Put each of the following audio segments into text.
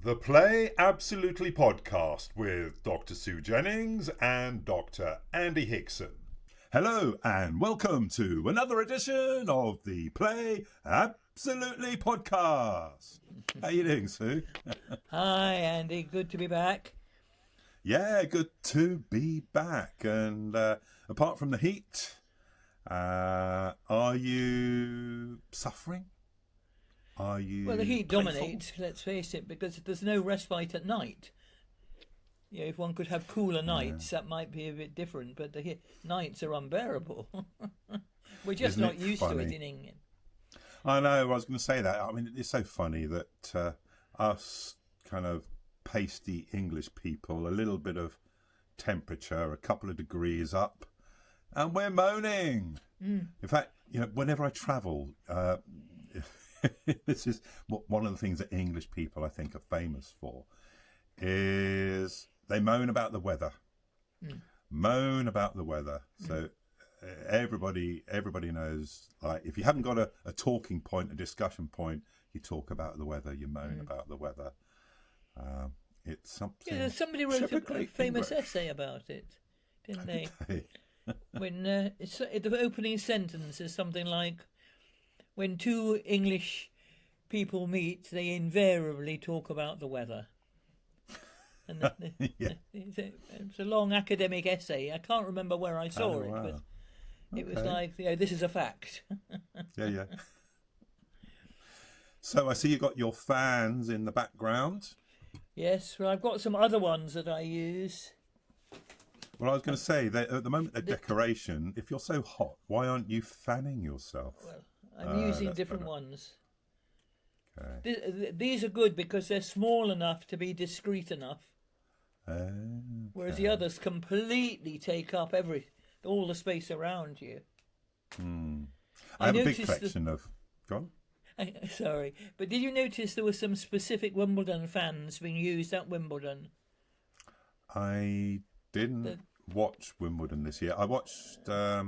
The Play Absolutely podcast with Dr. Sue Jennings and Dr. Andy Hickson. Hello and welcome to another edition of the Play Absolutely podcast. How you doing, Sue? Hi, Andy. Good to be back. Yeah, good to be back. And apart from the heat, are you suffering? Are you Well, the heat playful? dominates, let's face it, because there's no respite at night. You know, if one could have cooler nights, that might be a bit different, but the nights are unbearable. We're just Isn't not it used to funny? it in England. I know, I was going to say that. I mean, it's so funny that us kind of pasty English people, a little bit of temperature, a couple of degrees up, and we're moaning. In fact, you know, whenever I travel, this is one of the things that English people, I think, are famous for, is they moan about the weather. Moan about the weather. So everybody knows, like, if you haven't got a talking point, a discussion point, you talk about the weather, you moan about the weather. It's something. Yeah, somebody wrote a typically famous English. essay about it, didn't they? Okay. When the opening sentence is something like, when two English people meet, they invariably talk about the weather. And Yeah. it's a long academic essay. I can't remember where I saw it, Wow. but it was Okay. like, you know, this is a fact. Yeah. So I see you got your fans in the background. Yes, well, I've got some other ones that I use. Well, I was going to say that at the moment they're decoration. If you're so hot, why aren't you fanning yourself? Well, I'm using that's different better. ones. Okay. These are good because they're small enough to be discreet enough, whereas the others completely take up all the space around you. I have a big noticed collection of. Go on. Sorry, but did you notice there were some specific Wimbledon fans being used at Wimbledon? I didn't watch Wimbledon this year. I watched. I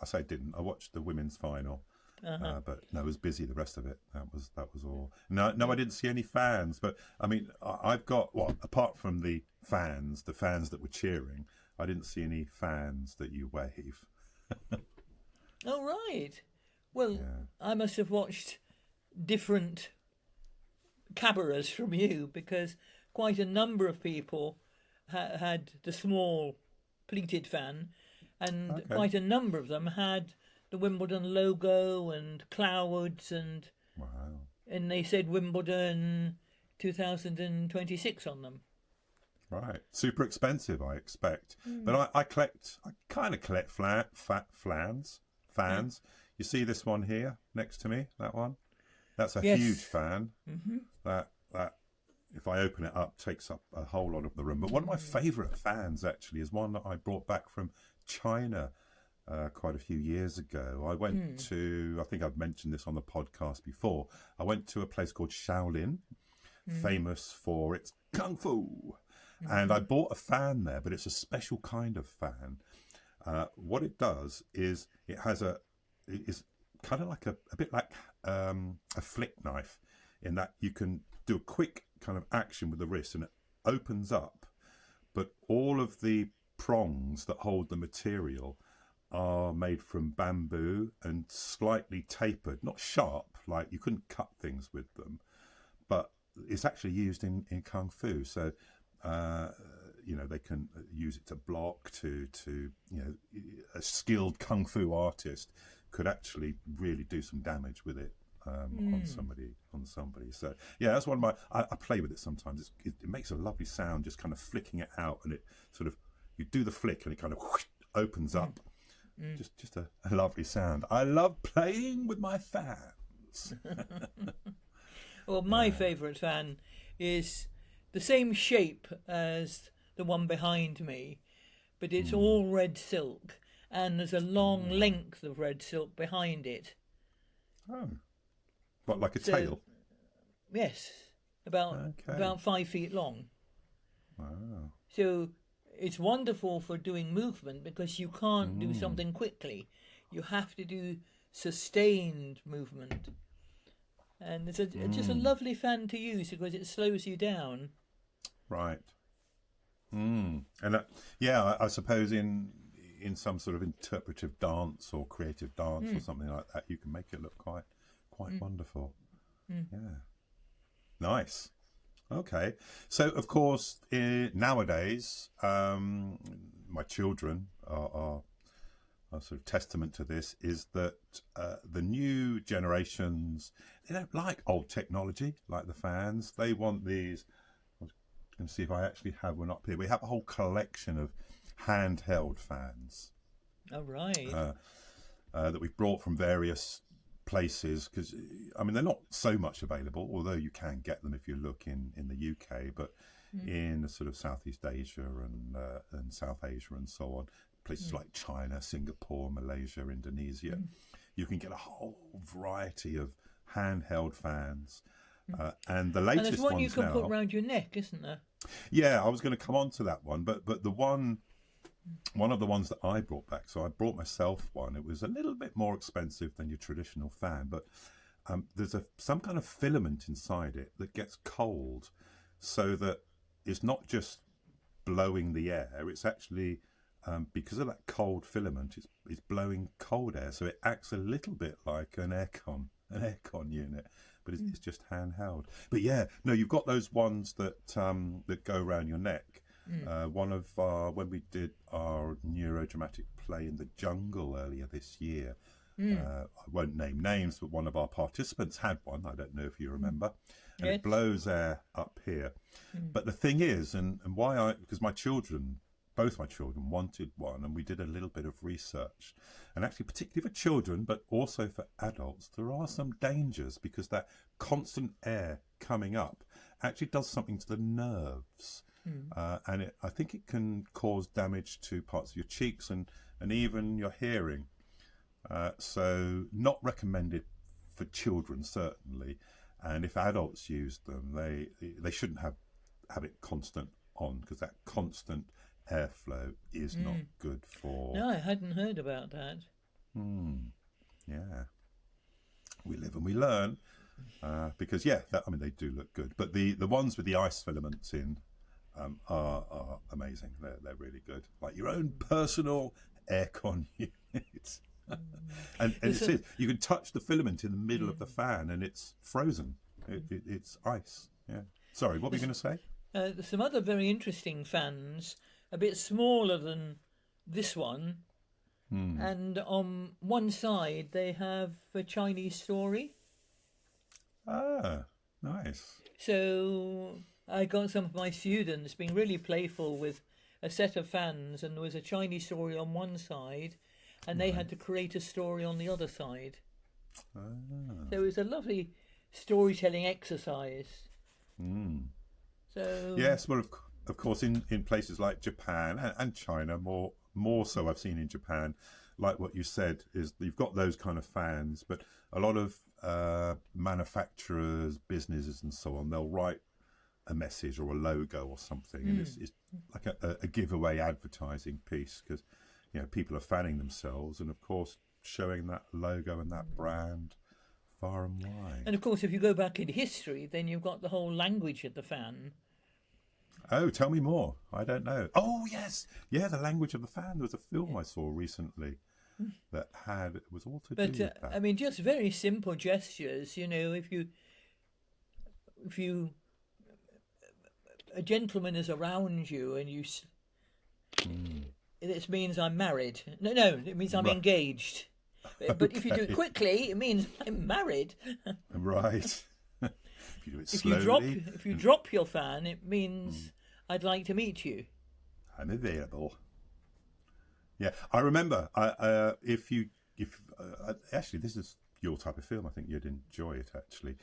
say didn't. I watched the women's final. But no, I was busy. The rest of it, that was all. No, I didn't see any fans. But I mean, I've got apart from the fans that were cheering, I didn't see any fans that you wave. Oh, right. Well, Yeah. I must have watched different cabarets from you, because quite a number of people had the small pleated fan, and Okay. quite a number of them had the Wimbledon logo and clouds, and Wow. they said Wimbledon 2026 on them. Right, super expensive, I expect. But I kind of collect fans. You see this one here next to me? That one? That's a Yes. huge fan. That if I open it up, takes up a whole lot of the room. But one of my favourite fans actually is one that I brought back from China quite a few years ago. I went to, I think I've mentioned this on the podcast before, I went to a place called Shaolin, famous for its kung fu. And I bought a fan there, but it's a special kind of fan. What it does is it is kind of like a bit like a flick knife, in that you can do a quick kind of action with the wrist and it opens up, but all of the prongs that hold the material are made from bamboo and slightly tapered, not sharp, like you couldn't cut things with them, but it's actually used in kung fu. So they can use it to block, to a skilled kung fu artist could actually really do some damage with it on somebody. So yeah, that's one of my. I play with it sometimes. It makes a lovely sound, just kind of flicking it out, and it sort of, you do the flick and it kind of opens up. Just a lovely sound. I love playing with my fans. Well, my favourite fan is the same shape as the one behind me, but it's all red silk, and there's a long length of red silk behind it. Oh, what, like a So- tail? Yes, about Okay. 5 feet long. Wow. So it's wonderful for doing movement, because you can't do something quickly. You have to do sustained movement. and it's just a lovely fan to use because it slows you down. Right. And I suppose in some sort of interpretive dance or creative dance or something like that, you can make it look quite wonderful. Yeah. Nice. Okay. So, of course, nowadays, my children are sort of testament to this, is that the new generations, they don't like old technology like the fans. They want these. I'm going to see if I actually have one up here. We have a whole collection of handheld fans. Oh, right. That we've brought from various places, because I mean they're not so much available, although you can get them if you look in the UK, but in the sort of Southeast Asia and South Asia and so on, places like China, Singapore, Malaysia, Indonesia, you can get a whole variety of handheld fans. And the latest and there's one ones you can now, put around your neck, isn't there? Yeah, I was going to come on to that one, but the one of the ones that I brought back, so I brought myself one. It was a little bit more expensive than your traditional fan, but there's some kind of filament inside it that gets cold, so that it's not just blowing the air. It's actually, because of that cold filament, it's blowing cold air, so it acts a little bit like an aircon unit, but it's just handheld. But yeah, no, you've got those ones that go around your neck. One of when we did our neurodramatic play in the jungle earlier this year, I won't name names, but one of our participants had one. I don't know if you remember. And it blows air up here. But the thing is, and why because both my children wanted one, and we did a little bit of research. And actually, particularly for children, but also for adults, there are some dangers, because that constant air coming up actually does something to the nerves. And I think it can cause damage to parts of your cheeks and even your hearing. So not recommended for children, certainly. And if adults use them, they shouldn't have it constant on, because that constant airflow is not good for... No, I hadn't heard about that. Yeah. We live and we learn. Because, they do look good. But the ones with the ice filaments in... are amazing. They're really good. Like your own personal aircon unit. and it says you can touch the filament in the middle of the fan, and it's frozen. It's ice. Yeah. Sorry, what were you going to say? There's some other very interesting fans, a bit smaller than this one, and on one side they have a Chinese story. Ah, nice. So I got some of my students being really playful with a set of fans, and there was a Chinese story on one side, and they had to create a story on the other side. So it was a lovely storytelling exercise. So yes, well, of course, in places like Japan and China, more so I've seen in Japan, like what you said, is you've got those kind of fans, but a lot of manufacturers, businesses and so on, they'll write a message or a logo or something, and it's like a giveaway advertising piece, because people are fanning themselves, and of course showing that logo and that brand far and wide. And of course, if you go back in history, then you've got the whole language of the fan. Oh, tell me more. I don't know. Oh yes, yeah, The Language of the Fan. There was a film I saw recently that was all to do with that. I mean, just very simple gestures. If you a gentleman is around you and you it means I'm married. No, it means I'm engaged. But if you do it quickly, it means I'm married. Right. If you do it slowly, if you drop your fan, it means I'd like to meet you. I'm available. Yeah, I remember. If actually, this is your type of film. I think you'd enjoy it. Actually,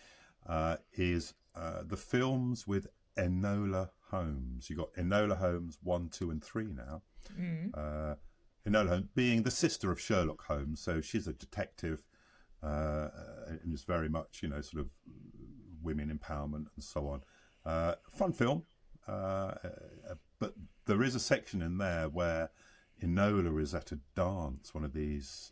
is the films with Enola Holmes. You got Enola Holmes 1, 2, and 3 now. Enola Holmes being the sister of Sherlock Holmes, so she's a detective, and is very much sort of women empowerment and so on. Fun film, but there is a section in there where Enola is at a dance, one of these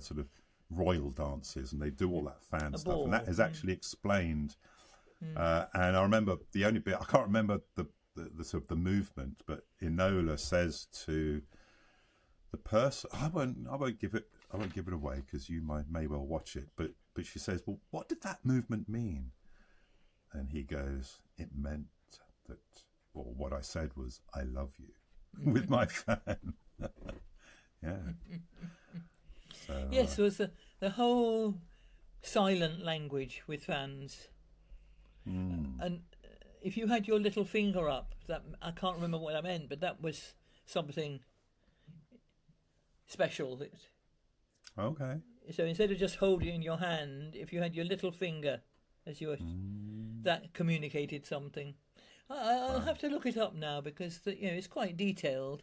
sort of royal dances, and they do all that fan A stuff, ball. and that is actually explained. And I remember the only bit I can't remember the sort of the movement, but Enola says to the person, I won't give it away because you may well watch it, but she says, well, what did that movement mean? And he goes, it meant that, or what I said was, I love you, with my fan. Yeah. So, Yes, there was the whole silent language with fans. And if you had your little finger up, that I can't remember what I meant, but that was something special. okay. So instead of just holding it in your hand, if you had your little finger as you were, that communicated something. I'll have to look it up now because it's quite detailed,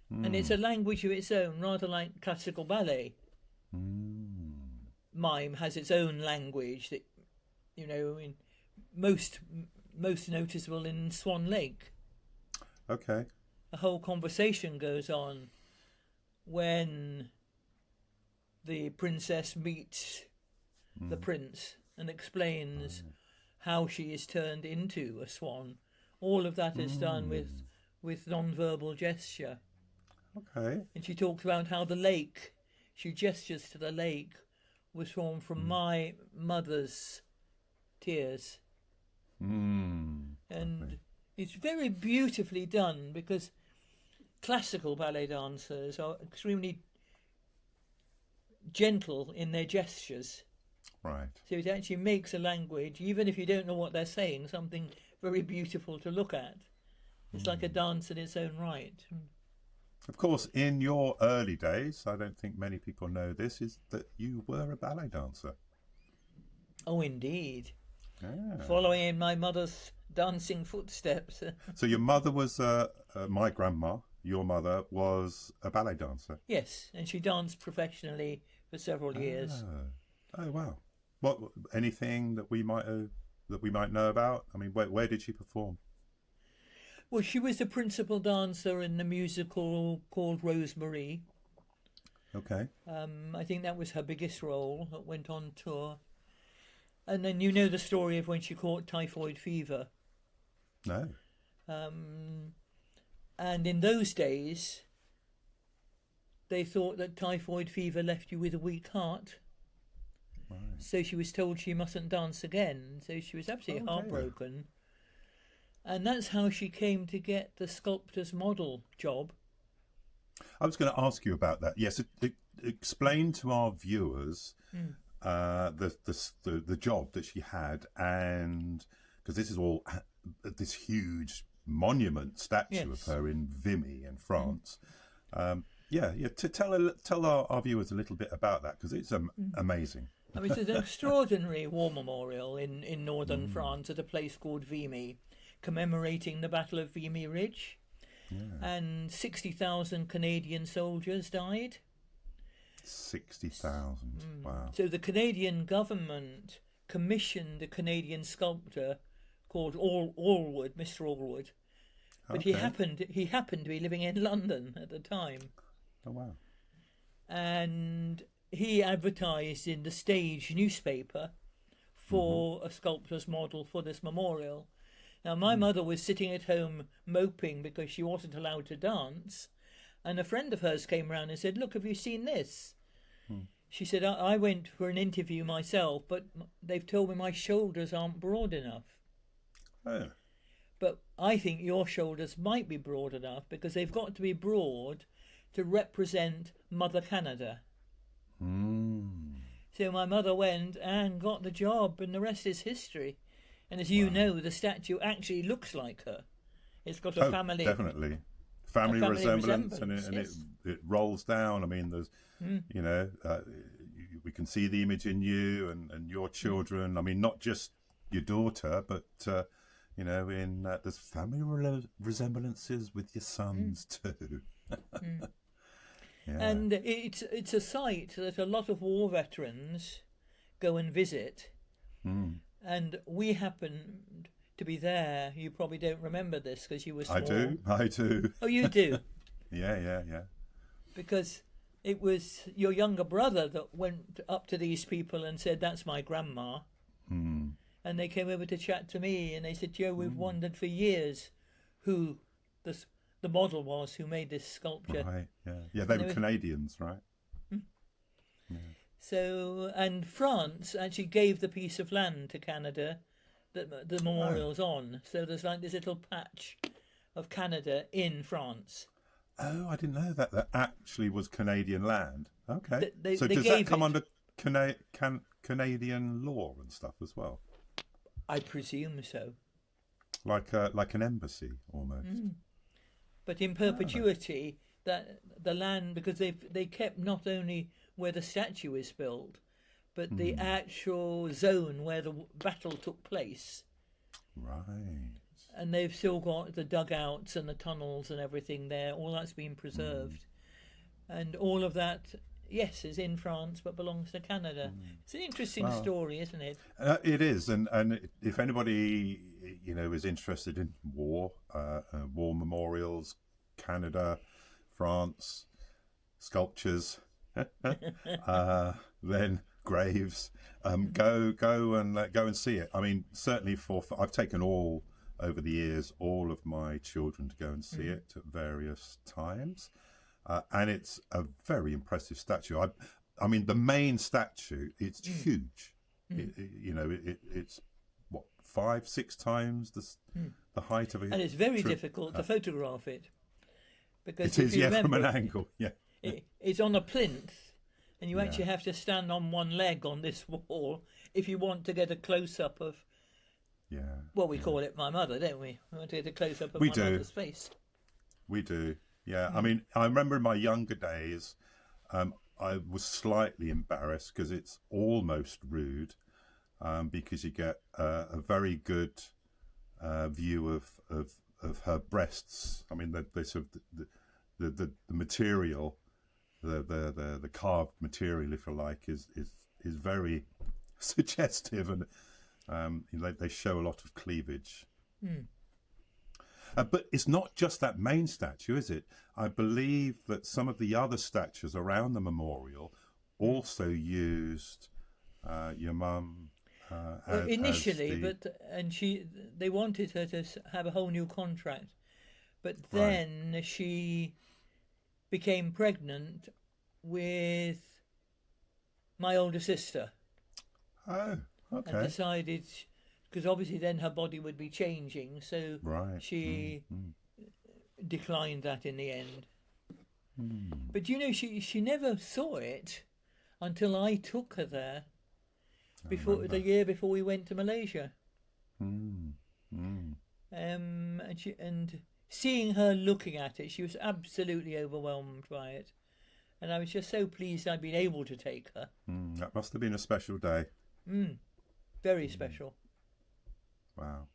and it's a language of its own, rather like classical ballet. Mime has its own language that, in most noticeable in Swan Lake. Okay. A whole conversation goes on when the princess meets the prince and explains how she is turned into a swan. All of that is done with non-verbal gesture. Okay. And she talks about how the lake, she gestures to the lake, was formed from my mother's tears. And it's very beautifully done because classical ballet dancers are extremely gentle in their gestures. Right. So it actually makes a language, even if you don't know what they're saying, something very beautiful to look at. It's like a dance in its own right. Of course, in your early days, I don't think many people know this, is that you were a ballet dancer. Oh, indeed. Yeah. Following in my mother's dancing footsteps. So your mother was my grandma. Your mother was a ballet dancer. Yes, and she danced professionally for several years. Oh wow! What anything that we might know about? I mean, where did she perform? Well, she was the principal dancer in the musical called Rosemary. Okay. I think that was her biggest role that went on tour. And then you know the story of when she caught typhoid fever. No. And in those days, they thought that typhoid fever left you with a weak heart. Right. So she was told she mustn't dance again. So she was absolutely heartbroken. And that's how she came to get the sculptor's model job. I was going to ask you about that. Yes, explain to our viewers the job that she had, and because this is all this huge monument statue of her in Vimy in France. To tell our viewers a little bit about that, because it's amazing. I mean, it's an extraordinary war memorial in northern France at a place called Vimy, commemorating the Battle of Vimy Ridge. And 60,000 Canadian soldiers died. 60,000. Wow. So the Canadian government commissioned a Canadian sculptor called Allwood, Mr. Allwood. But he happened to be living in London at the time. Oh wow. And he advertised in the Stage newspaper for a sculptor's model for this memorial. Now, my mother was sitting at home moping because she wasn't allowed to dance, and a friend of hers came round and said, "Look, have you seen this?" She said, I went for an interview myself, but they've told me my shoulders aren't broad enough. Oh. But I think your shoulders might be broad enough because they've got to be broad to represent Mother Canada. So my mother went and got the job, and the rest is history. And as you know, the statue actually looks like her. It's got a family... Definitely. Family resemblance, and yes. it rolls down. I mean, there's, we can see the image in you and your children. I mean, not just your daughter, but, there's family resemblances with your sons too. And it's a site that a lot of war veterans go and visit. And we happened to be there. You probably don't remember this because you were small. I do. Oh, you do? Yeah. Because it was your younger brother that went up to these people and said, "That's my grandma." Mm. And they came over to chat to me, and they said, "Joe, we've wondered for years who the model was who made this sculpture." Right. Yeah. Yeah. They were Canadians, right? Yeah. So, and France actually gave the piece of land to Canada that the memorial's on. So there's like this little patch of Canada in France. Oh, I didn't know that. That actually was Canadian land. Okay. They So does gave that come it- under Canadian law and stuff as well? I presume so. Like an embassy almost. But in perpetuity, that the land, because they kept not only where the statue is built, but the actual zone where the battle took place. Right. And they've still got the dugouts and the tunnels and everything there. All that's been preserved. And all of that, yes, is in France, but belongs to Canada. It's an interesting story, isn't it? It is, and if anybody is interested in war memorials, Canada, France, sculptures, then graves, go and see it. I mean, certainly I've taken over the years all of my children to go and see it at various times. And it's a very impressive statue. I mean, the main statue, it's huge. It's what, 5-6 times the height of it. And it's very difficult to photograph it. Because It is, if you from remember, an angle, yeah. It's on a plinth, and you actually have to stand on one leg on this wall if you want to get a close-up of, well, we call it my mother, don't we? We want to get a close-up of my mother's face. We do, yeah. I mean, I remember in my younger days, I was slightly embarrassed because it's almost rude, because you get a very good view of her breasts. I mean, the sort of the material, the carved material, if you like, is very suggestive, and they show a lot of cleavage. But it's not just that main statue, is it? I believe that some of the other statues around the memorial also used your mum initially, they wanted her to have a whole new contract, but then she became pregnant with my older sister. Oh, okay. And decided, because obviously then her body would be changing, so she declined that in the end. But she never saw it until I took her there the year before we went to Malaysia. And seeing her looking at it, she was absolutely overwhelmed by it, and I was just so pleased I'd been able to take her. That must have been a special day. Very special. Wow.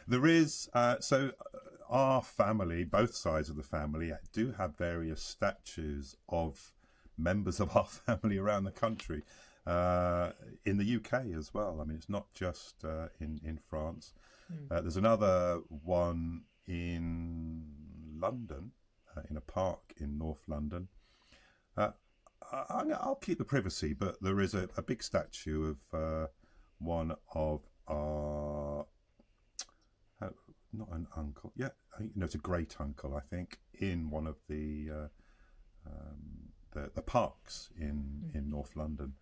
There is our family, both sides of the family, do have various statues of members of our family around the country, in the UK as well. I mean, it's not just in France. There's another one in London, in a park in North London. I'll keep the privacy, but there is a big statue of one of our, not an uncle, it's a great uncle, I think, in one of the parks in North London,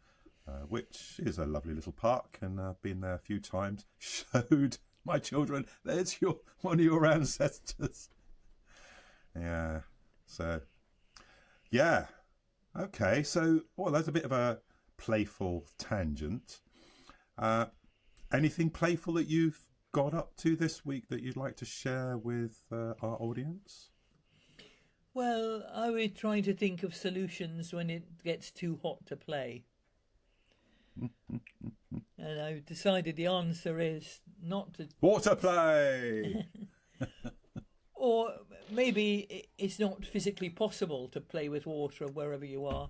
which is a lovely little park, and I've been there a few times. Showed my children, there's one of your ancestors. Yeah, so yeah. Okay, so, that's a bit of a playful tangent. Anything playful that you've got up to this week that you'd like to share with our audience? Well, I was trying to think of solutions when it gets too hot to play. And I decided the answer is not to... Water play! Or maybe it's not physically possible to play with water wherever you are.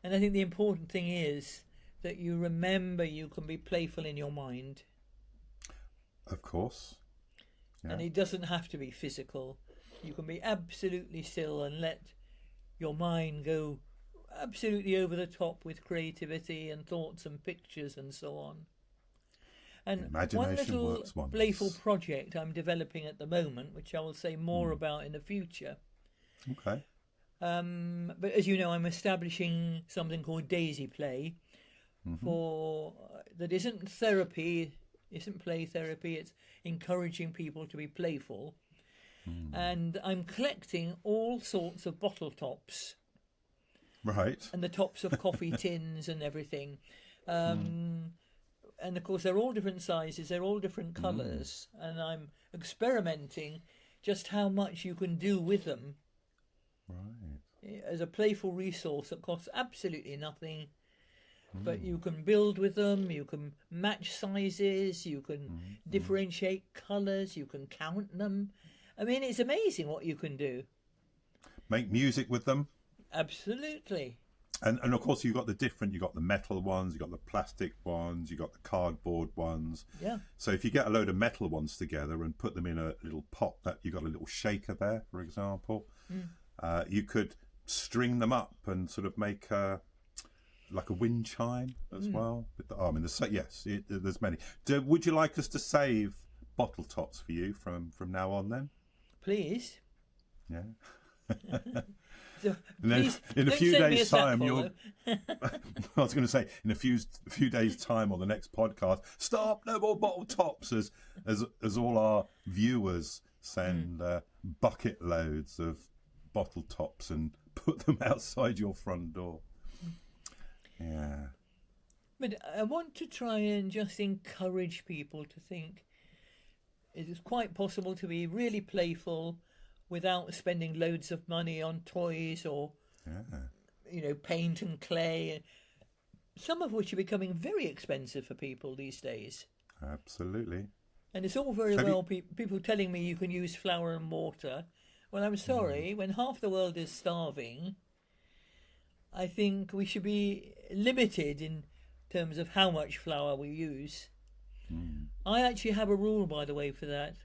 And I think the important thing is that you remember you can be playful in your mind. Of course. Yeah. And it doesn't have to be physical. You can be absolutely still and let your mind go absolutely over the top with creativity and thoughts and pictures and so on. And one Imagination little works wonders. playful project I'm developing at the moment, which I will say more about in the future. Okay. But as you know, I'm establishing something called Daisy Play for that isn't therapy, isn't play therapy. It's encouraging people to be playful, and I'm collecting all sorts of bottle tops Right. and the tops of coffee tins and everything. And of course, they're all different sizes, they're all different colours, and I'm experimenting just how much you can do with them Right. as a playful resource that costs absolutely nothing. But you can build with them, you can match sizes, you can differentiate colours, you can count them. I mean, it's amazing what you can do. Make music with them. Absolutely. And of course, you've got the metal ones, you've got the plastic ones, you've got the cardboard ones. Yeah. So if you get a load of metal ones together and put them in a little pot, that you've got a little shaker there, for example, you could string them up and sort of make like a wind chime as well. With the, I mean, there's many. Would you like us to save bottle tops for you from now on then? Please. Yeah. So, And then please, in a don't few send me days' a time, sackful, I was going to say, in a few days' time on the next podcast, stop, no more bottle tops, as all our viewers send bucket loads of bottle tops and put them outside your front door. Yeah. But I want to try and just encourage people to think it is quite possible to be really playful without spending loads of money on toys or, paint and clay, some of which are becoming very expensive for people these days. Absolutely. And it's all very people telling me you can use flour and water. Well, I'm sorry, when half the world is starving, I think we should be limited in terms of how much flour we use. I actually have a rule, by the way, for that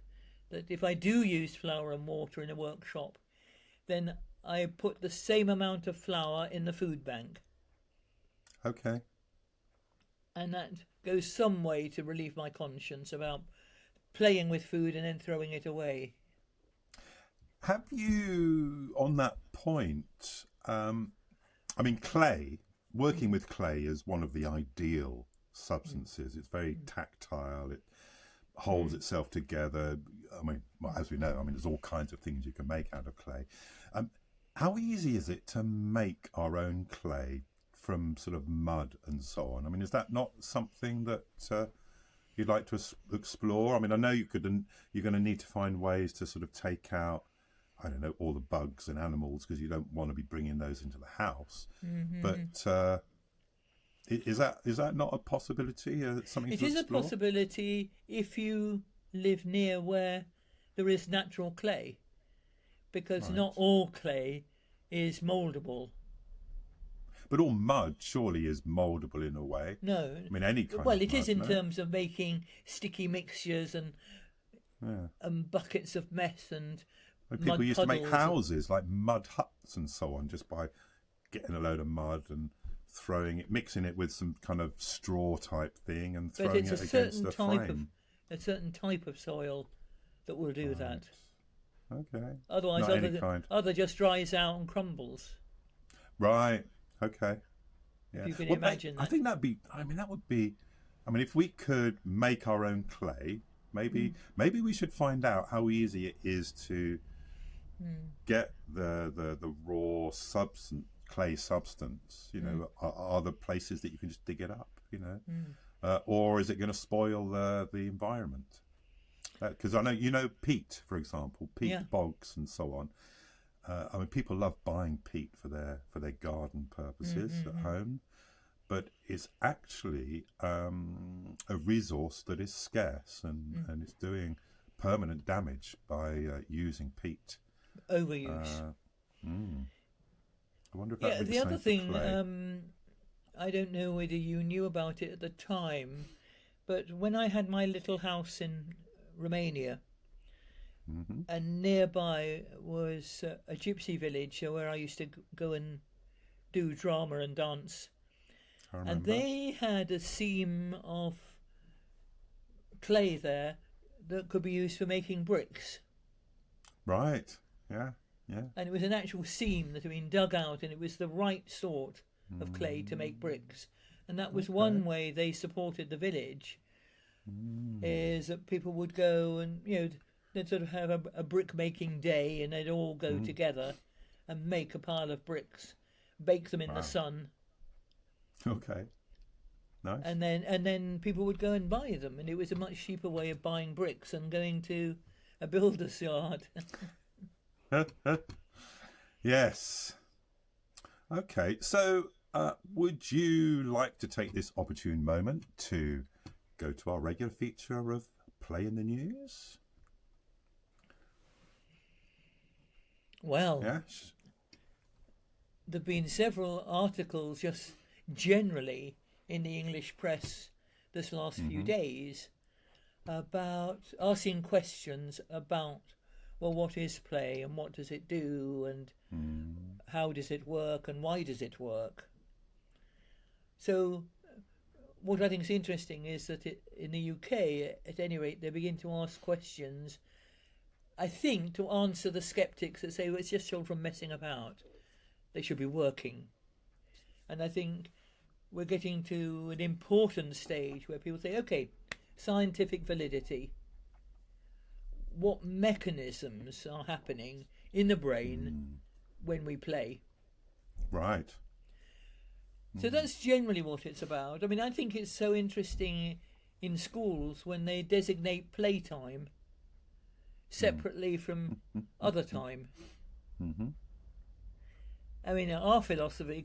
if I do use flour and water in a workshop, then I put the same amount of flour in the food bank. Okay. And that goes some way to relieve my conscience about playing with food and then throwing it away. Have you, on that point, clay, working with clay is one of the ideal substances. It's very tactile. It holds itself together. As we know, there's all kinds of things you can make out of clay. How easy is it to make our own clay from sort of mud and so on? Is that not something that you'd like to explore? I know you're going to need to find ways to sort of take out, I don't know, all the bugs and animals, because you don't want to be bringing those into the house. But is that not a possibility? Something it to is explore? a possibility if you live near where there is natural clay, because not all clay is mouldable. But all mud surely is mouldable in a way. No. Any kind well, of it mud, is in no? terms of making sticky mixtures and buckets of mess and People mud used to make puddles houses like mud huts and so on, just by getting a load of mud and mixing it with some kind of straw type thing and But throwing it's it a against certain the type frame. a certain type of soil that will do that. Okay. Otherwise, Not any kind. other just dries out and crumbles. Right. Okay. Yeah. If you can imagine that. I think that would be. If we could make our own clay, maybe we should find out how easy it is to get the raw clay substance. Are the places that you can just dig it up? Or is it going to spoil the environment? Because I know, peat, for example, bogs and so on. People love buying peat for their garden purposes at home, but it's actually a resource that is scarce and it's doing permanent damage by using peat. Overuse. I wonder if that would be the the other same for thing, I don't know whether you knew about it at the time, but when I had my little house in Romania, and nearby was a gypsy village where I used to go and do drama and dance. I And remember. they had a seam of clay there that could be used for making bricks. Right. Yeah. Yeah. And it was an actual seam that had been dug out, and it was the right sort of clay to make bricks. And that was one way they supported the village, is that people would go and, they'd sort of have a brick making day, and they'd all go together and make a pile of bricks, bake them in the sun, Okay. Nice. and then people would go and buy them, and it was a much cheaper way of buying bricks than going to a builder's yard. Yes. Okay. So, would you like to take this opportune moment to go to our regular feature of Play in the News? Well, Yes. there have been several articles just generally in the English press this last few days about asking questions about, well, what is play and what does it do and how does it work and why does it work? So what I think is interesting is that in the UK, at any rate, they begin to ask questions, I think, to answer the sceptics that say, well, it's just children messing about. They should be working. And I think we're getting to an important stage where people say, okay, scientific validity. What mechanisms are happening in the brain when we play? Right. So that's generally what it's about. I mean, I think it's so interesting in schools when they designate playtime separately from other time. I mean, our philosophy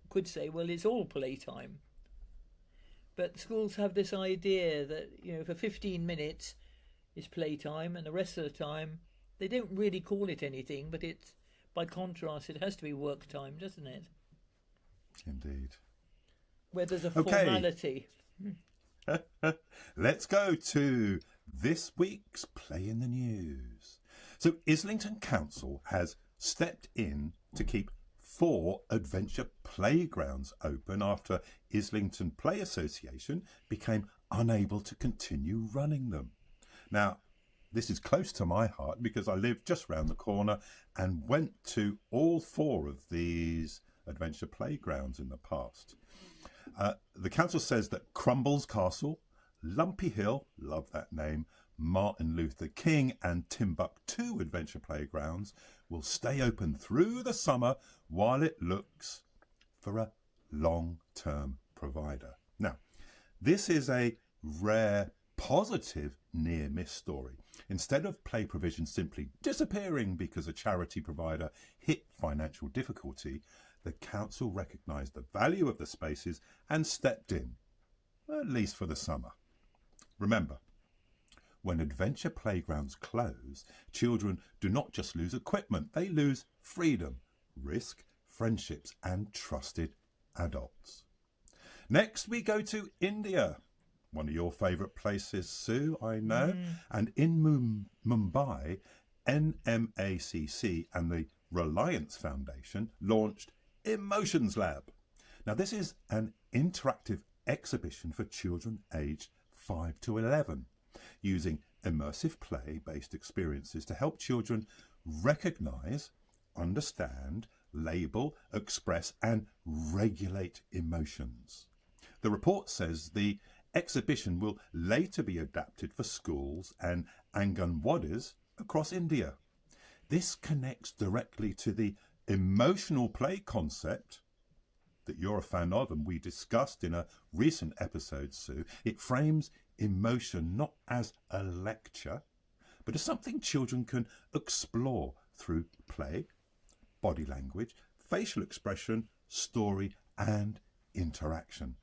could say, well, it's all playtime. But schools have this idea that, for 15 minutes is playtime, and the rest of the time they don't really call it anything, but it's, by contrast, it has to be work time, doesn't it? Indeed. Where there's a Okay. formality. Let's go to this week's Play in the News. So, Islington Council has stepped in to keep 4 adventure playgrounds open after Islington Play Association became unable to continue running them. Now, this is close to my heart because I live just round the corner and went to all 4 of these adventure playgrounds in the past. The council says that Crumbles Castle, Lumpy Hill, love that name, Martin Luther King and Timbuktu adventure playgrounds will stay open through the summer while it looks for a long-term provider. Now, this is a rare positive near-miss story. Instead of play provision simply disappearing because a charity provider hit financial difficulty, the council recognised the value of the spaces and stepped in, at least for the summer. Remember, when adventure playgrounds close, children do not just lose equipment, they lose freedom, risk, friendships and trusted adults. Next we go to India, one of your favourite places, Sue, I know. And in Mumbai, NMACC and the Reliance Foundation launched Emotions Lab. Now this is an interactive exhibition for children aged 5 to 11, using immersive play-based experiences to help children recognise, understand, label, express and regulate emotions. The report says the exhibition will later be adapted for schools and Anganwadis across India. This connects directly to the emotional play concept that you're a fan of and we discussed in a recent episode, Sue. It frames emotion not as a lecture, but as something children can explore through play, body language, facial expression, story and interaction.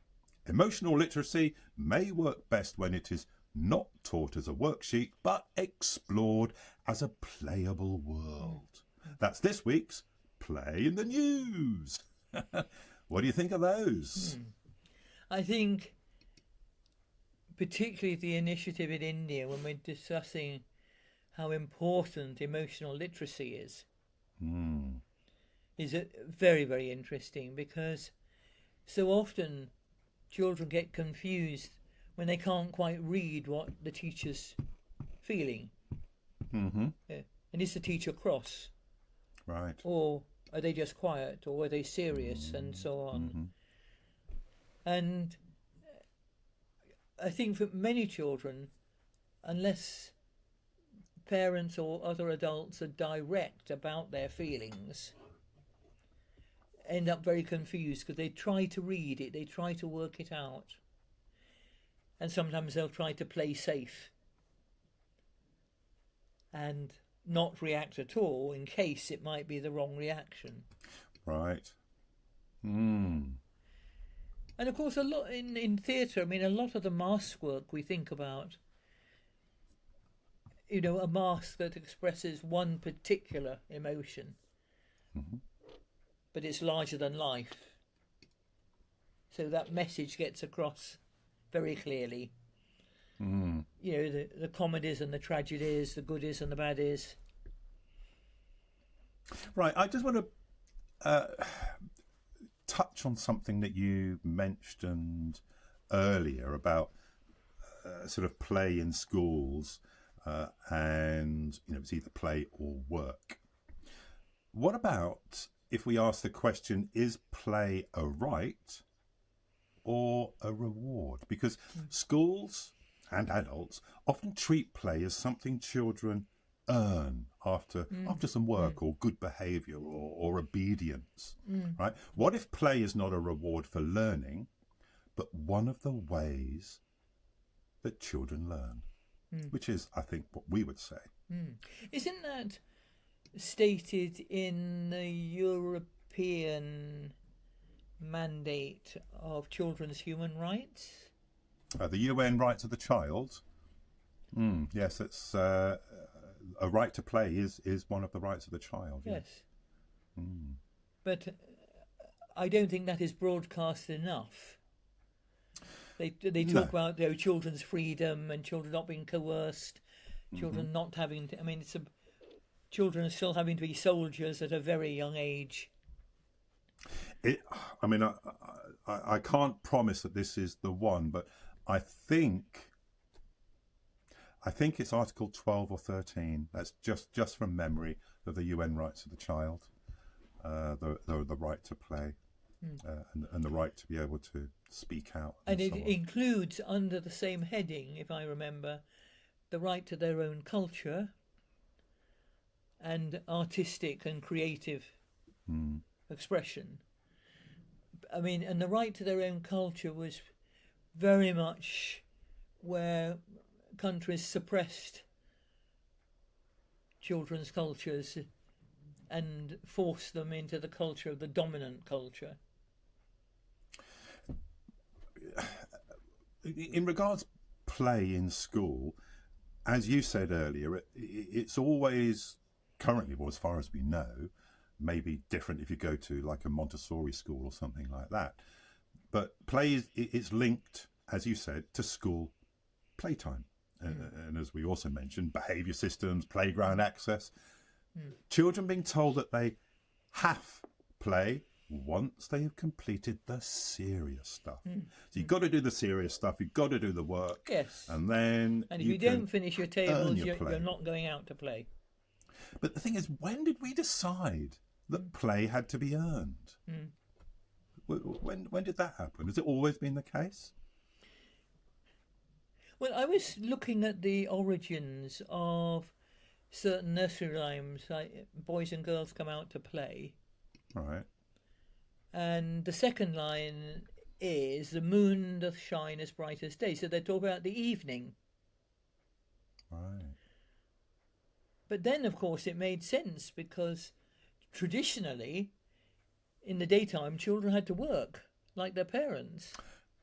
Emotional literacy may work best when it is not taught as a worksheet, but explored as a playable world. That's this week's Play in the News. What do you think of those? I think particularly the initiative in India, when we're discussing how important emotional literacy Mm. is very, very interesting, because so often children get confused when they can't quite read what the teacher's feeling. Mm-hmm. Yeah. And is the teacher cross? Right. Or are they just quiet? Or are they serious? And so on. Mm-hmm. And I think for many children, unless parents or other adults are direct about their feelings, end up very confused, because they try to read it, they try to work it out, and sometimes they'll try to play safe and not react at all in case it might be the wrong reaction. Right. Mm. And of course, a lot in theatre, I mean, a lot of the mask work we think about, a mask that expresses one particular emotion, Mm-hmm. but it's larger than life. So that message gets across very clearly. Mm. The comedies and the tragedies, the goodies and the baddies. Right. I just want to touch on something that you mentioned earlier about sort of play in schools, and it's either play or work. What about if we ask the question, is play a right or a reward? Because schools and adults often treat play as something children earn after some work or good behaviour or obedience, right? What if play is not a reward for learning, but one of the ways that children learn, which is, I think, what we would say. Isn't that stated in the European mandate of children's human rights? The UN rights of the child. Yes, it's a right to play is one of the rights of the child. Yes. But I don't think that is broadcast enough. They talk about children's freedom and children not being coerced, children not having to, children are still having to be soldiers at a very young age. I can't promise that this is the one, but I think it's Article 12 or 13. That's just from memory of the UN rights of the child, the right to play, and the right to be able to speak out. And it includes, under the same heading, if I remember, the right to their own culture and artistic and creative expression. And the right to their own culture was very much where countries suppressed children's cultures and forced them into the culture of the dominant culture. In regards play in school, as you said earlier, it's always currently, well, as far as we know, maybe different if you go to like a Montessori school or something like that. But play is linked, as you said, to school playtime. And as we also mentioned, behaviour systems, playground access. Children being told that they have play once they have completed the serious stuff. So you've got to do the serious stuff, you've got to do the work. Yes. And then if you don't finish your tables, you're not going out to play. But the thing is, when did we decide that play had to be earned? When did that happen? Has it always been the case? Well, I was looking at the origins of certain nursery rhymes, like boys and girls come out to play. Right. And the second line is, the moon doth shine as bright as day. So they talk about the evening. Right. But then, of course, it made sense, because traditionally, in the daytime, children had to work like their parents.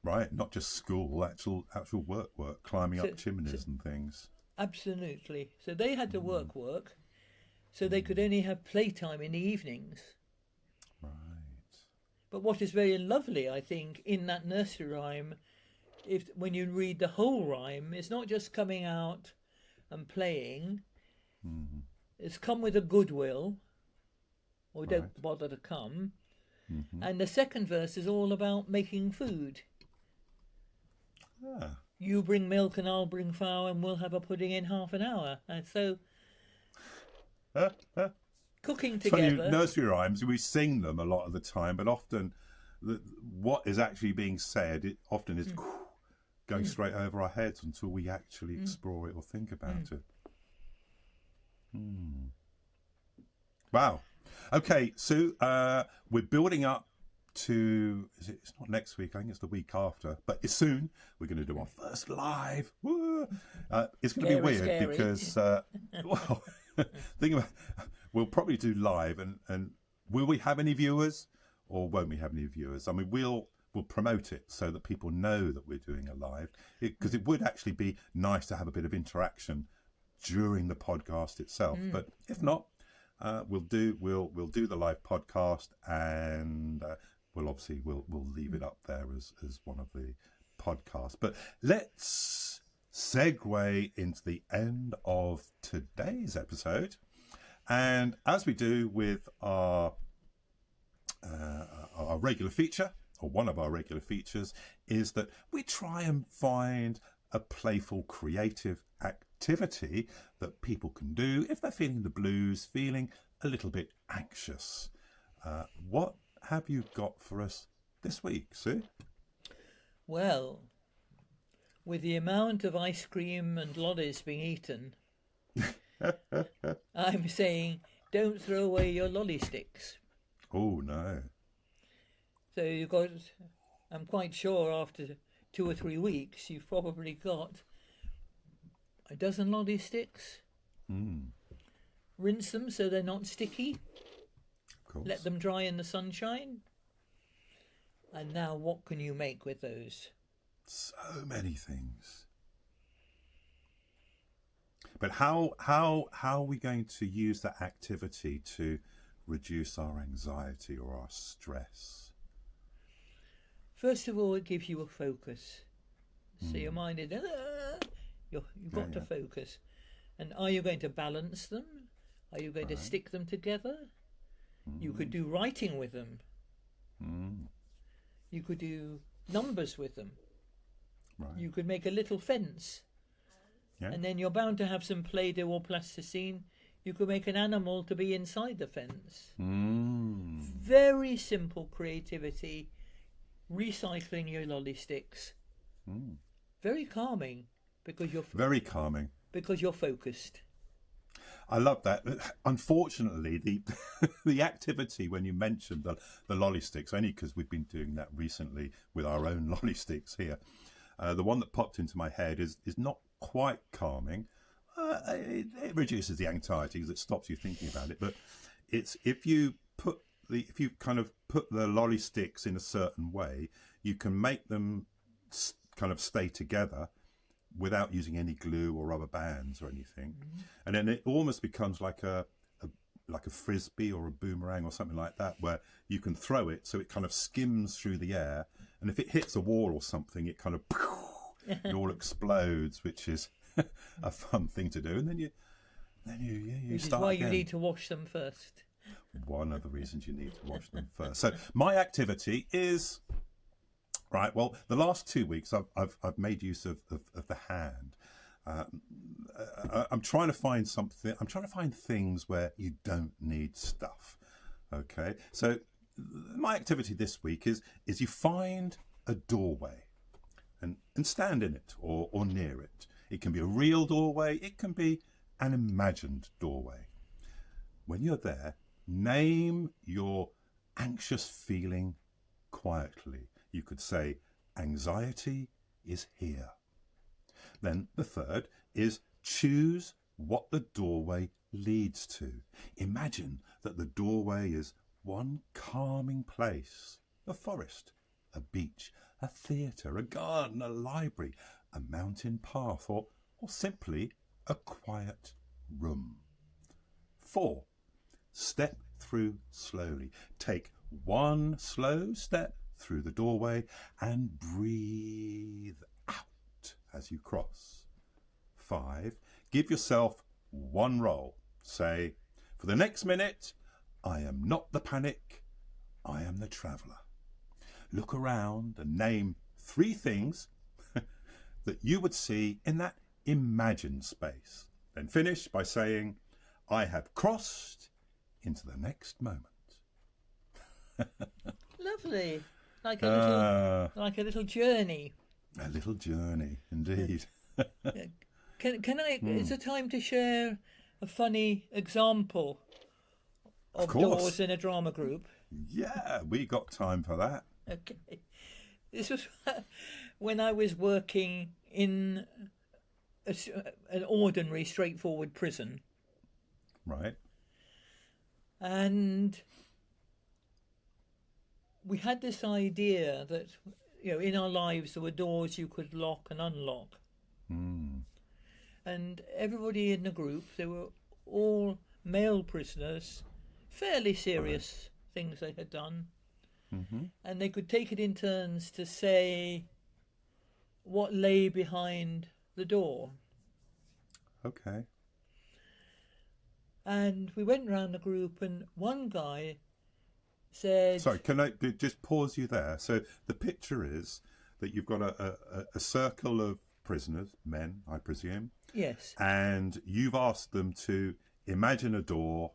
Right, not just school, actual work, climbing up chimneys and things. Absolutely. So they had to work, so they could only have playtime in the evenings. Right. But what is very lovely, I think, in that nursery rhyme, when you read the whole rhyme, it's not just coming out and playing, It's come with a goodwill, or Right. don't bother to come. And the second verse is all about making food. Ah. You bring milk and I'll bring flour and we'll have a pudding in half an hour. And so cooking It's funny, together. nursery rhymes, we sing them a lot of the time, but often what is actually being said, it often is going straight over our heads until we actually explore it or think about it. Wow. Okay, Sue, we're building up to, it's not next week, I think it's the week after, but it's soon. We're going to do our first live. Woo! It's going to be weird Scary. because, well, think about, we'll probably do live, and will we have any viewers or won't we have any viewers? I mean, we'll promote it so that people know that we're doing a live, because it would actually be nice to have a bit of interaction during the podcast itself. But if not, we'll do the live podcast, and we'll leave it up there as one of the podcasts. But let's segue into the end of today's episode, and as we do with our regular feature, or one of our regular features, is that we try and find a playful, creative activity that people can do if they're feeling the blues, feeling a little bit anxious. What have you got for us this week, Sue? Well, with the amount of ice cream and lollies being eaten, I'm saying don't throw away your lolly sticks. Oh, no. So you've got, I'm quite sure after 2 or 3 weeks, you've probably got a dozen lolly sticks. Rinse them so they're not sticky. Of course. Let them dry in the sunshine. And now what can you make with those? So many things. But how are we going to use that activity to reduce our anxiety or our stress? First of all, it gives you a focus. So your mind is, you've got to focus. And are you going to balance them? Are you going to stick them together? You could do writing with them. You could do numbers with them. Right. You could make a little fence. Yeah. And then you're bound to have some Play-Doh or plasticine. You could make an animal to be inside the fence. Very simple creativity. Recycling your lolly sticks. Very calming because you're Very calming. because you're focused. I love that. Unfortunately, the activity when you mentioned the lolly sticks, only because we've been doing that recently with our own lolly sticks here, the one that popped into my head is not quite calming. It reduces the anxiety because it stops you thinking about it. But it's if you kind of put the lolly sticks in a certain way, you can make them kind of stay together without using any glue or rubber bands or anything. And then it almost becomes like a frisbee or a boomerang or something like that, where you can throw it so it kind of skims through the air, and if it hits a wall or something, it kind of it all explodes, which is a fun thing to do. And then you Which start is why again. you need to wash them first. One of the reasons you need to wash them first. So my activity is right. Well, the last 2 weeks I've made use of the hand. I'm trying to find something. I'm trying to find things where you don't need stuff. Okay. So my activity this week is you find a doorway and stand in it or near it. It can be a real doorway. It can be an imagined doorway. When you're there, name your anxious feeling quietly. You could say, anxiety is here. Then the third is choose what the doorway leads to. Imagine that the doorway is one calming place, a forest, a beach, a theatre, a garden, a library, a mountain path, or simply a quiet room. 4. Step through slowly. Take one slow step through the doorway and breathe out as you cross. 5. Give yourself one role. Say, for the next minute, I am not the panic, I am the traveller. Look around and name 3 things that you would see in that imagined space. Then finish by saying, I have crossed into the next moment. Lovely. Like a little journey. A little journey, indeed. Can I? Is it time to share a funny example of doors in a drama group? Yeah, we got time for that. Okay. This was when I was working in an ordinary, straightforward prison. Right. And we had this idea that, in our lives there were doors you could lock and unlock. Mm. And everybody in the group, they were all male prisoners, fairly serious things they had done. Mm-hmm. And they could take it in turns to say what lay behind the door. Okay. And we went round the group, and one guy said... Sorry, can I just pause you there? So the picture is that you've got a circle of prisoners, men, I presume. Yes. And you've asked them to imagine a door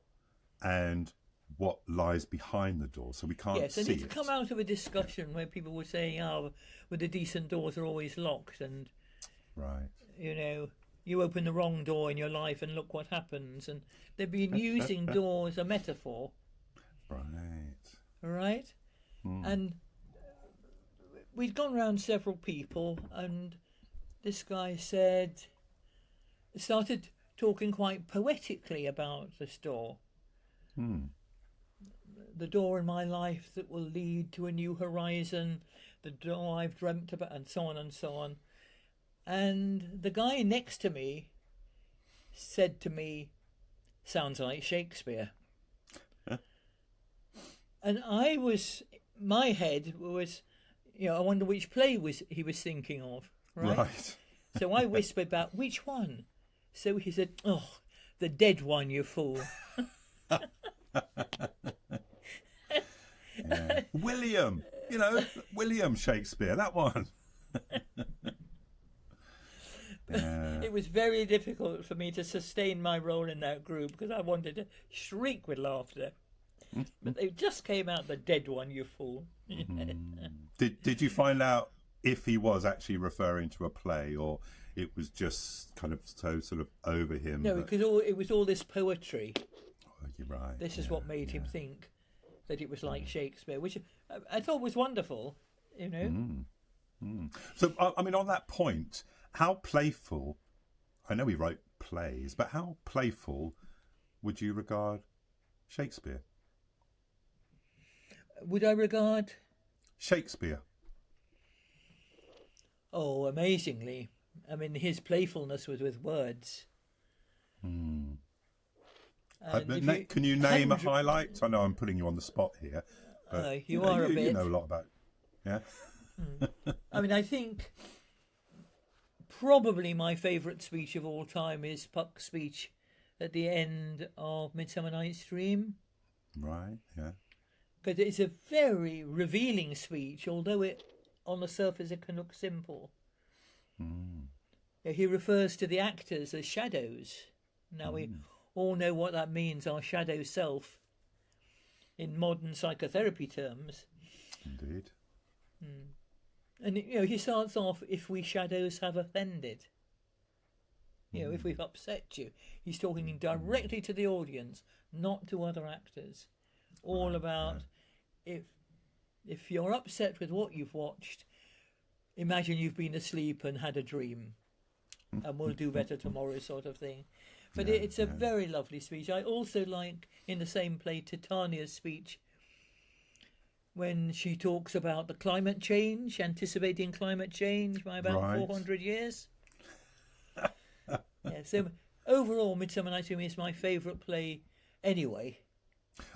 and what lies behind the door, so we can't see it. Yes, and it's come out of a discussion where people were saying, well, the decent doors are always locked, and, right, you open the wrong door in your life and look what happens. And they've been using doors as a metaphor. Right? Mm. And we'd gone round several people, and this guy started talking quite poetically about this door. Hmm. The door in my life that will lead to a new horizon, the door I've dreamt about, and so on and so on. And the guy next to me said to me, sounds like Shakespeare. And my head was, I wonder which play he was thinking of, right? So I whispered back, which one? So he said, oh, the dead one, you fool. Yeah. William, William Shakespeare, that one. Yeah. It was very difficult for me to sustain my role in that group because I wanted to shriek with laughter. But they just came out, the dead one, you fool. Did you find out if he was actually referring to a play, or it was just kind of so sort of over him? No, because it was all this poetry. Oh, you're right. This is what made him think that it was like Shakespeare, which I thought was wonderful, So, I mean, on that point, how playful, I know he wrote plays, but how playful would you regard Shakespeare? Would I regard Shakespeare? Oh, amazingly. I mean, his playfulness was with words. Hmm. Can you name a highlight? I know I'm putting you on the spot here. But, you are a bit. You know a lot about, yeah. I mean, I think probably my favourite speech of all time is Puck's speech at the end of Midsummer Night's Dream. Right, yeah. Because it's a very revealing speech, although it, on the surface, it can look simple. Mm. He refers to the actors as shadows. Now, we all know what that means, our shadow self, in modern psychotherapy terms. Indeed. And, he starts off, if we shadows have offended. If we've upset you. He's talking directly to the audience, not to other actors. All about if you're upset with what you've watched, imagine you've been asleep and had a dream, and we'll do better tomorrow, sort of thing. But it's a very lovely speech. I also like, in the same play, Titania's speech, when she talks about the climate change, anticipating climate change by about 400 years. So overall, Midsummer Night's Dream is my favourite play anyway.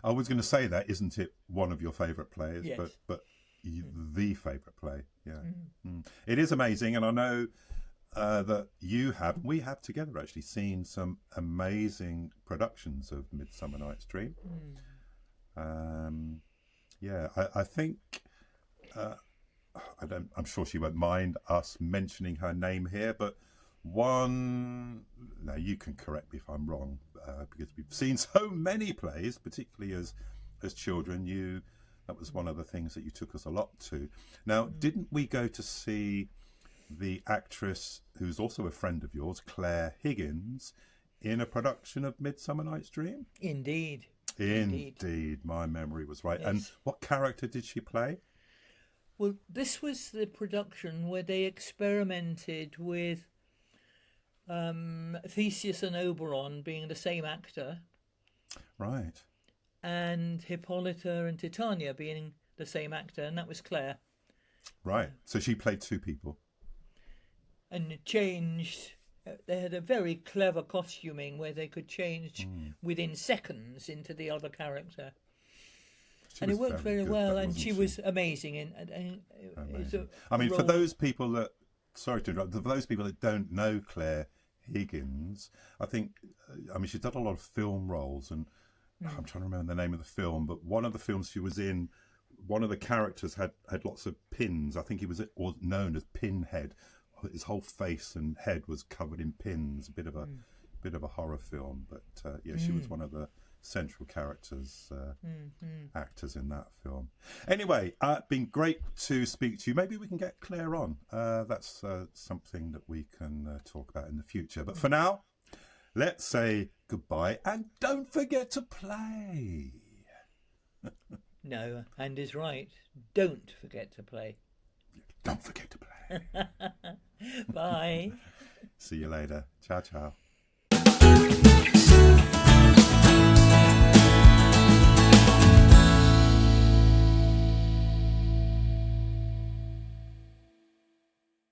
I was going to say that, isn't it one of your favourite plays? Yes. But the favourite play, yeah. It is amazing, and I know that you have, we have together actually seen some amazing productions of Midsummer Night's Dream. Yeah, I think I'm sure she won't mind us mentioning her name here, but now you can correct me if I'm wrong, because we've seen so many plays, particularly as children. That was one of the things that you took us a lot to. Now, didn't we go to see the actress who's also a friend of yours, Claire Higgins, in a production of Midsummer Night's Dream? Indeed. Indeed, my memory was right. Yes. And what character did she play? Well, this was the production where they experimented with Theseus and Oberon being the same actor, Right. and Hippolyta and Titania being the same actor, and that was Claire. Right. So she played two people. And it changed. They had a very clever costuming where they could change within seconds into the other character. And it worked very well, and she was amazing. I mean, for those people that, sorry to interrupt, for those people that don't know Claire Higgins, I mean, she's done a lot of film roles, and I'm trying to remember the name of the film, but one of the films she was in, one of the characters had lots of pins. I think he was known as Pinhead. His whole face and head was covered in pins. A bit of a horror film, but yeah, she was one of the central characters, actors in that film. Anyway, been great to speak to you. Maybe we can get Claire on. That's something that we can talk about in the future. But for now, let's say goodbye and don't forget to play. No, and is right. Don't forget to play. Don't forget to play. Bye. See you later. Ciao, ciao.